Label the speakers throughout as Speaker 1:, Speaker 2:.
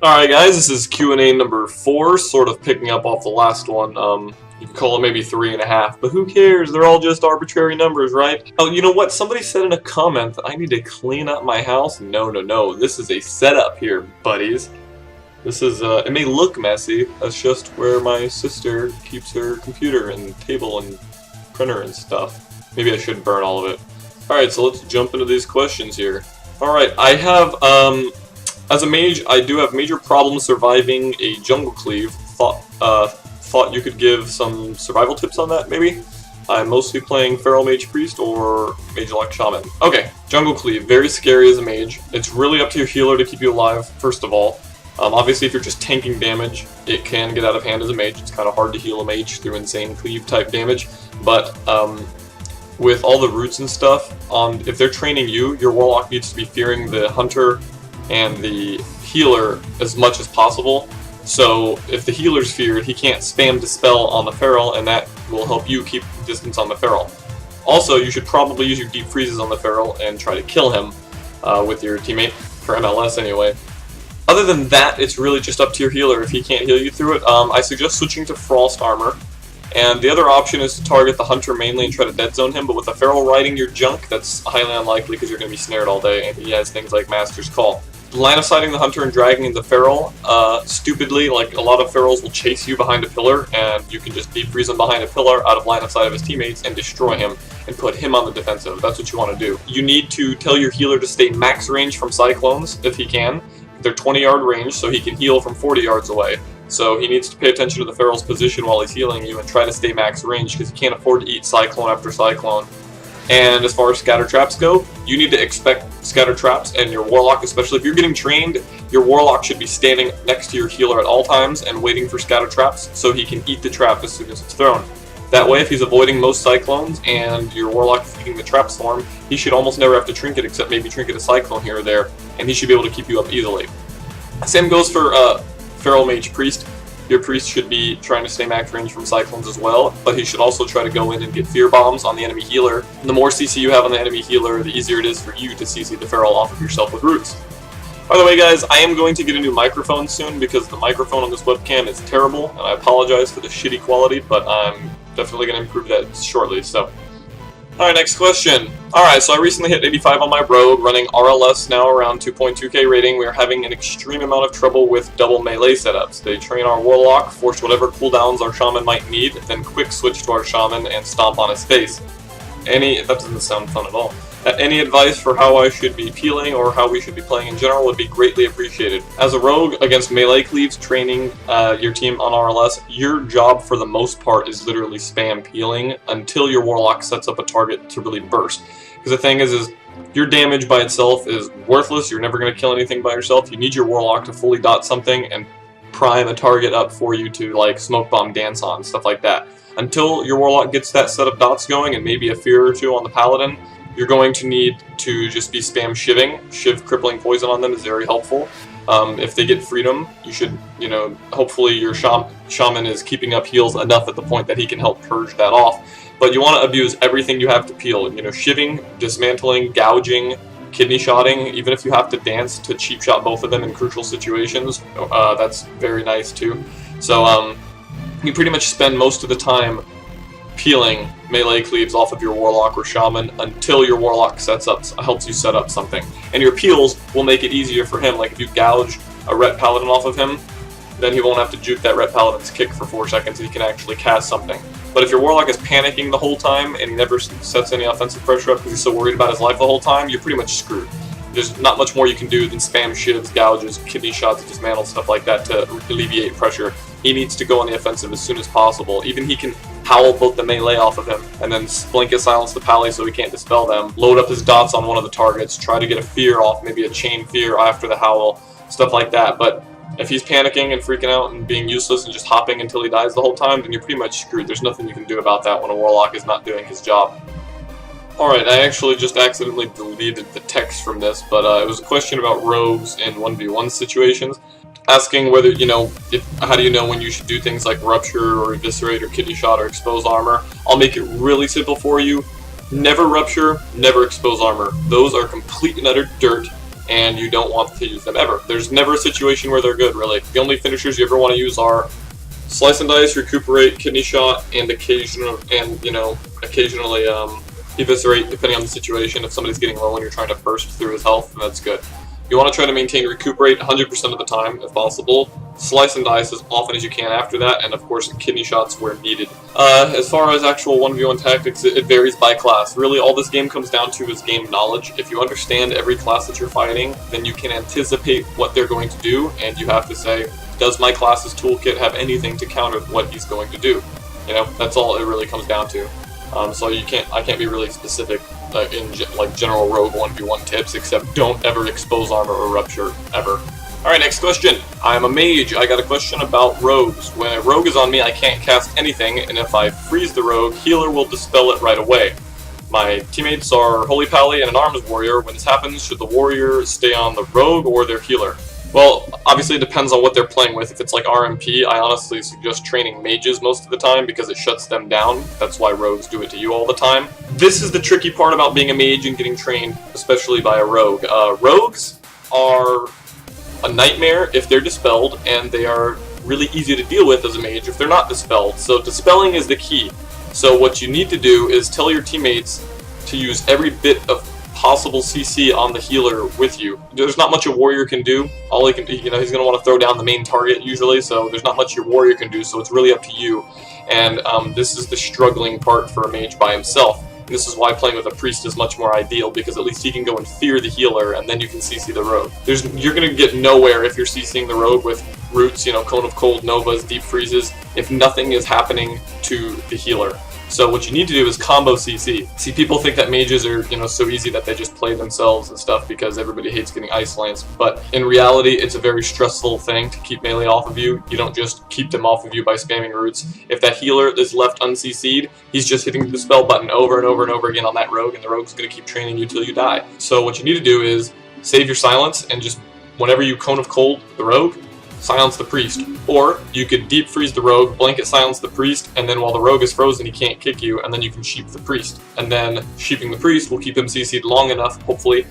Speaker 1: Alright guys, this is Q&A number 4, sort of picking up off the last one. You could call it maybe 3.5, but who cares? They're all just arbitrary numbers, right? Oh, you know what? Somebody said in a comment that I need to clean up my house. No. This is a setup here, buddies. This is, it may look messy. That's just where my sister keeps her computer and table and printer and stuff. Maybe I should burn all of it. Alright, so let's jump into these questions here. Alright, I have, as a mage, I do have major problems surviving a jungle cleave. Thought you could give some survival tips on that, maybe? I'm mostly playing Feral Mage Priest or Mage Elect Shaman. Okay, jungle cleave, very scary as a mage. It's really up to your healer to keep you alive, first of all. Obviously, if you're just tanking damage, it can get out of hand as a mage. It's kind of hard to heal a mage through insane cleave type damage, but with all the roots and stuff, if they're training you, your warlock needs to be fearing the hunter and the healer as much as possible. So if the healer's feared, he can't spam Dispel on the feral, and that will help you keep distance on the feral. Also, you should probably use your deep freezes on the feral and try to kill him with your teammate, for MLS anyway. Other than that, it's really just up to your healer if he can't heal you through it. I suggest switching to Frost Armor. And the other option is to target the hunter mainly and try to dead zone him, but with a feral riding your junk, that's highly unlikely because you're going to be snared all day, and he has things like Master's Call. Line of sighting the hunter and dragging the feral, stupidly, like a lot of ferals will chase you behind a pillar, and you can just deep freeze him behind a pillar out of line of sight of his teammates and destroy him and put him on the defensive. That's what you want to do. You need to tell your healer to stay max range from cyclones if he can. They're 20-yard range, so he can heal from 40 yards away. So he needs to pay attention to the feral's position while he's healing you and try to stay max range because he can't afford to eat cyclone after cyclone. And as far as scatter traps go, you need to expect scatter traps, and your warlock, especially if you're getting trained, your warlock should be standing next to your healer at all times and waiting for scatter traps so he can eat the trap as soon as it's thrown. That way, if he's avoiding most cyclones and your warlock is eating the traps for him, he should almost never have to trinket except maybe trinket a cyclone here or there, and he should be able to keep you up easily. Same goes for Feral Mage Priest. Your priest should be trying to stay max range from cyclones as well, but he should also try to go in and get fear bombs on the enemy healer. The more CC you have on the enemy healer, the easier it is for you to CC the feral off of yourself with roots. By the way guys, I am going to get a new microphone soon because the microphone on this webcam is terrible, and I apologize for the shitty quality, but I'm definitely going to improve that shortly, so. Alright, next question. Alright, so I recently hit 85 on my rogue, running RLS now around 2.2k rating. We are having an extreme amount of trouble with double melee setups. They train our warlock, force whatever cooldowns our shaman might need, then quick switch to our shaman and stomp on his face. That doesn't sound fun at all. Any advice for how I should be peeling or how we should be playing in general would be greatly appreciated. As a rogue against melee cleaves training your team on RLS, your job for the most part is literally spam peeling until your warlock sets up a target to really burst. Because the thing is your damage by itself is worthless. You're never going to kill anything by yourself. You need your warlock to fully dot something and prime a target up for you to like smoke bomb dance on, stuff like that. Until your warlock gets that set of dots going and maybe a fear or two on the paladin, you're going to need to just be spam shivving. Shiv crippling poison on them is very helpful. If they get freedom, you should, hopefully your shaman is keeping up heals enough at the point that he can help purge that off. But you want to abuse everything you have to peel. Shivving, dismantling, gouging, kidney shotting, even if you have to dance to cheap shot both of them in crucial situations, that's very nice too. So you pretty much spend most of the time peeling melee cleaves off of your warlock or shaman until your warlock helps you set up something. And your peels will make it easier for him. Like if you gouge a ret paladin off of him, then he won't have to juke that ret paladin's kick for 4 seconds and he can actually cast something. But if your warlock is panicking the whole time and he never sets any offensive pressure up because he's so worried about his life the whole time, you're pretty much screwed. There's not much more you can do than spam shivs, gouges, kidney shots, dismantle, stuff like that to alleviate pressure. He needs to go on the offensive as soon as possible. Even he can howl both the melee off of him, and then blanket silence the pally so he can't dispel them, load up his dots on one of the targets, try to get a fear off, maybe a chain fear after the howl, stuff like that. But if he's panicking and freaking out and being useless and just hopping until he dies the whole time, then you're pretty much screwed. There's nothing you can do about that when a warlock is not doing his job. Alright, I actually just accidentally deleted the text from this, but it was a question about rogues in 1v1 situations. Asking whether, how do you know when you should do things like Rupture or Eviscerate or Kidney Shot or Expose Armor? I'll make it really simple for you. Never Rupture, never Expose Armor. Those are complete and utter dirt, and you don't want to use them ever. There's never a situation where they're good, really. The only finishers you ever want to use are Slice and Dice, Recuperate, Kidney Shot, and occasionally Eviscerate, depending on the situation. If somebody's getting low and you're trying to burst through his health, then that's good. You want to try to maintain Recuperate 100% of the time, if possible. Slice and Dice as often as you can after that, and of course Kidney Shots where needed. As far as actual 1v1 tactics, it varies by class. Really, all this game comes down to is game knowledge. If you understand every class that you're fighting, then you can anticipate what they're going to do, and you have to say, does my class's toolkit have anything to counter what he's going to do? You know, that's all it really comes down to. So I can't be really specific in general rogue 1v1 tips, except don't ever expose armor or rupture, ever. Alright, next question. I'm a mage. I got a question about rogues. When a rogue is on me, I can't cast anything, and if I freeze the rogue, healer will dispel it right away. My teammates are Holy Pally and an Arms Warrior. When this happens, should the warrior stay on the rogue or their healer? Well, obviously it depends on what they're playing with. If it's like RMP, I honestly suggest training mages most of the time because it shuts them down. That's why rogues do it to you all the time. This is the tricky part about being a mage and getting trained, especially by a rogue. Rogues are a nightmare if they're dispelled, and they are really easy to deal with as a mage if they're not dispelled. So dispelling is the key. So what you need to do is tell your teammates to use every bit of possible CC on the healer with you. There's not much a warrior can do. All he can do, he's going to want to throw down the main target usually, so there's not much your warrior can do, so it's really up to you. And this is the struggling part for a mage by himself. And this is why playing with a priest is much more ideal, because at least he can go and fear the healer, and then you can CC the rogue. You're going to get nowhere if you're CCing the rogue with roots, Cone of Cold, Novas, Deep Freezes, if nothing is happening to the healer. So what you need to do is combo CC. See, people think that mages are, so easy that they just play themselves and stuff because everybody hates getting Ice Lance. But in reality, it's a very stressful thing to keep melee off of you. You don't just keep them off of you by spamming roots. If that healer is left un-CC'd, he's just hitting the spell button over and over and over again on that rogue, and the rogue's going to keep training you till you die. So what you need to do is save your silence, and just whenever you Cone of Cold the rogue, silence the priest. Or you could deep freeze the rogue, blanket silence the priest, and then while the rogue is frozen he can't kick you, and then you can sheep the priest. And then sheeping the priest will keep him CC'd long enough, hopefully,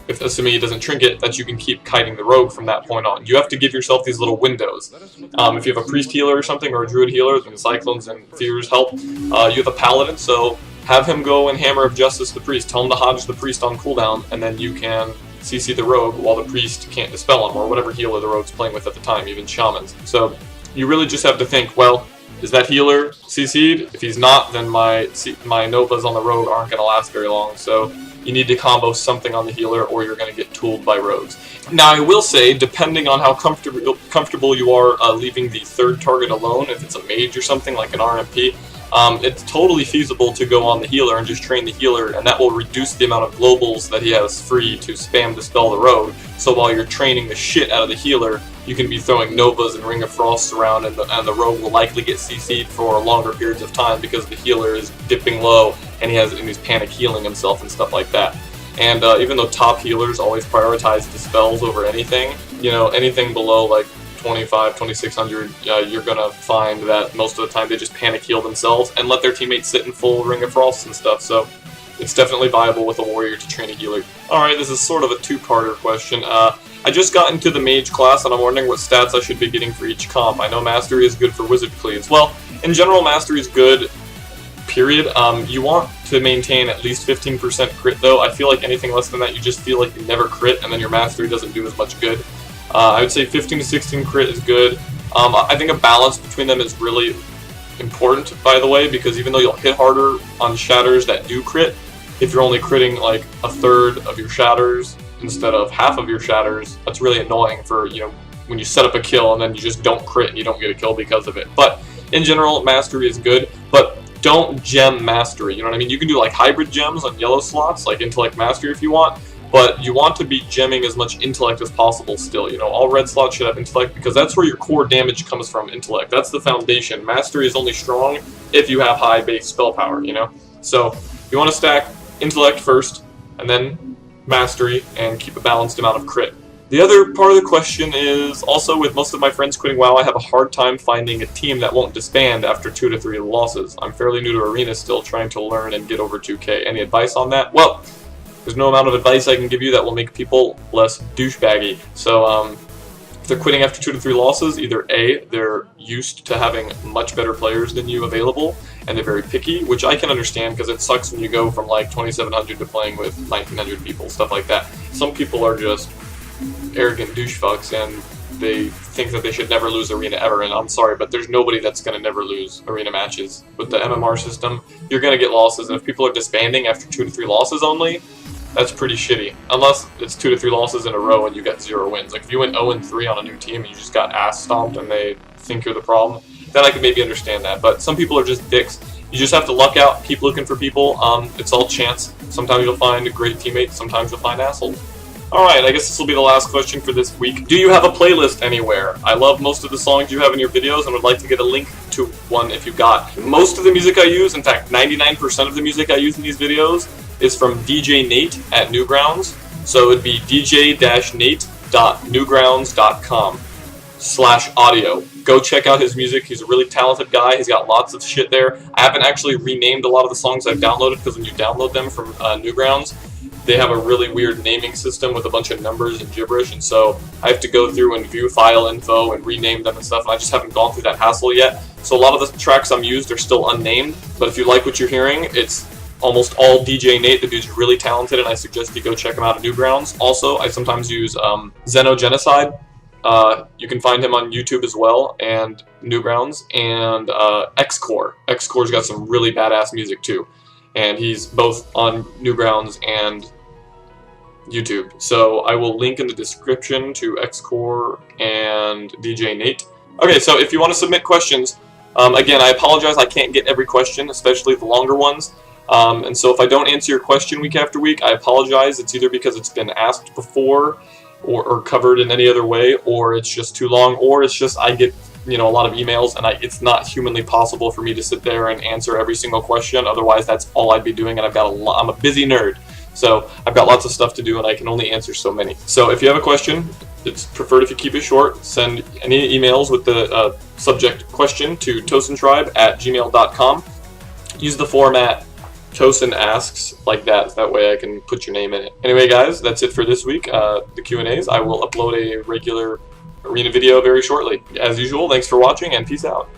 Speaker 1: if assuming he doesn't trinket, that you can keep kiting the rogue from that point on. You have to give yourself these little windows. If you have a priest healer or something, or a druid healer, then cyclones and fears help. You have a paladin, so have him go and Hammer of Justice the priest. Tell him to Hodge the priest on cooldown, and then you can CC the rogue while the priest can't dispel him, or whatever healer the rogue's playing with at the time, even shamans. So you really just have to think, well, is that healer CC'd? If he's not, then my Novas on the rogue aren't going to last very long. So you need to combo something on the healer, or you're going to get tooled by rogues. Now, I will say, depending on how comfortable you are leaving the third target alone, if it's a mage or something like an RMP, it's totally feasible to go on the healer and just train the healer, and that will reduce the amount of globals that he has free to spam dispel the rogue. So while you're training the shit out of the healer, you can be throwing Novas and Ring of Frosts around, and the rogue will likely get CC'd for longer periods of time because the healer is dipping low and he's panic healing himself and stuff like that. And even though top healers always prioritize dispels over anything, anything below like 2600, you're gonna find that most of the time they just panic heal themselves and let their teammates sit in full Ring of Frost and stuff, so it's definitely viable with a warrior to train a healer. Alright, this is sort of a two-parter question. I just got into the mage class and I'm wondering what stats I should be getting for each comp. I know mastery is good for wizard cleaves. Well, in general, mastery is good, period. You want to maintain at least 15% crit though. I feel like anything less than that, you just feel like you never crit and then your mastery doesn't do as much good. I would say 15 to 16 crit is good. I think a balance between them is really important, by the way, because even though you'll hit harder on shatters that do crit, if you're only critting like a third of your shatters instead of half of your shatters, that's really annoying for, when you set up a kill and then you just don't crit and you don't get a kill because of it. But in general, mastery is good, but don't gem mastery, you know what I mean? You can do like hybrid gems on yellow slots, like intellect mastery if you want, but you want to be gemming as much intellect as possible still. All red slots should have intellect because that's where your core damage comes from, intellect. That's the foundation. Mastery is only strong if you have high base spell power, So you want to stack intellect first, and then mastery, and keep a balanced amount of crit. The other part of the question is, also with most of my friends quitting WoW, I have a hard time finding a team that won't disband after 2 to 3 losses. I'm fairly new to Arena still, trying to learn and get over 2K. Any advice on that? Well, There's no amount of advice I can give you that will make people less douchebaggy. So if they're quitting after 2 to 3 losses, either A, they're used to having much better players than you available, and they're very picky, which I can understand because it sucks when you go from like 2,700 to playing with 1,900 people, stuff like that. Some people are just arrogant douche fucks, and they think that they should never lose arena ever, and I'm sorry, but there's nobody that's going to never lose arena matches. With the MMR system, you're going to get losses, and if people are disbanding after 2 to 3 losses only, that's pretty shitty. Unless it's 2 to 3 losses in a row and you got 0 wins. Like if you went 0-3 on a new team and you just got ass stomped and they think you're the problem, then I could maybe understand that. But some people are just dicks. You just have to luck out, keep looking for people. It's all chance. Sometimes you'll find great teammates, sometimes you'll find assholes. Alright, I guess this will be the last question for this week. Do you have a playlist anywhere? I love most of the songs you have in your videos and would like to get a link to one if you got. Most of the music I use, in fact 99% of the music I use in these videos, is from DJ Nate at Newgrounds. So it'd be dj-nate.newgrounds.com/audio. Go check out his music. He's a really talented guy. He's got lots of shit there. I haven't actually renamed a lot of the songs I've downloaded because when you download them from Newgrounds, they have a really weird naming system with a bunch of numbers and gibberish, and so I have to go through and view file info and rename them and stuff, and I just haven't gone through that hassle yet. So a lot of the tracks I'm used are still unnamed, but if you like what you're hearing, it's almost all DJ Nate. The dude's really talented, and I suggest you go check him out at Newgrounds. Also, I sometimes use Xenogenocide. You can find him on YouTube as well, and Newgrounds, and Xcore. Xcore's got some really badass music too, and he's both on Newgrounds and YouTube. So I will link in the description to Xcore and DJ Nate. Okay, so if you want to submit questions, again, I apologize I can't get every question, especially the longer ones. And so if I don't answer your question week after week, I apologize. It's either because it's been asked before or covered in any other way, or it's just too long, or it's just I get a lot of emails and it's not humanly possible for me to sit there and answer every single question. Otherwise, that's all I'd be doing, and I'm a busy nerd. So I've got lots of stuff to do and I can only answer so many. So if you have a question, it's preferred if you keep it short. Send any emails with the subject question to tosantribe@gmail.com. Use the format Tosan asks like that. That way I can put your name in it. Anyway, guys, that's it for this week. The Q&As. I will upload a regular arena video very shortly. As usual, thanks for watching and peace out.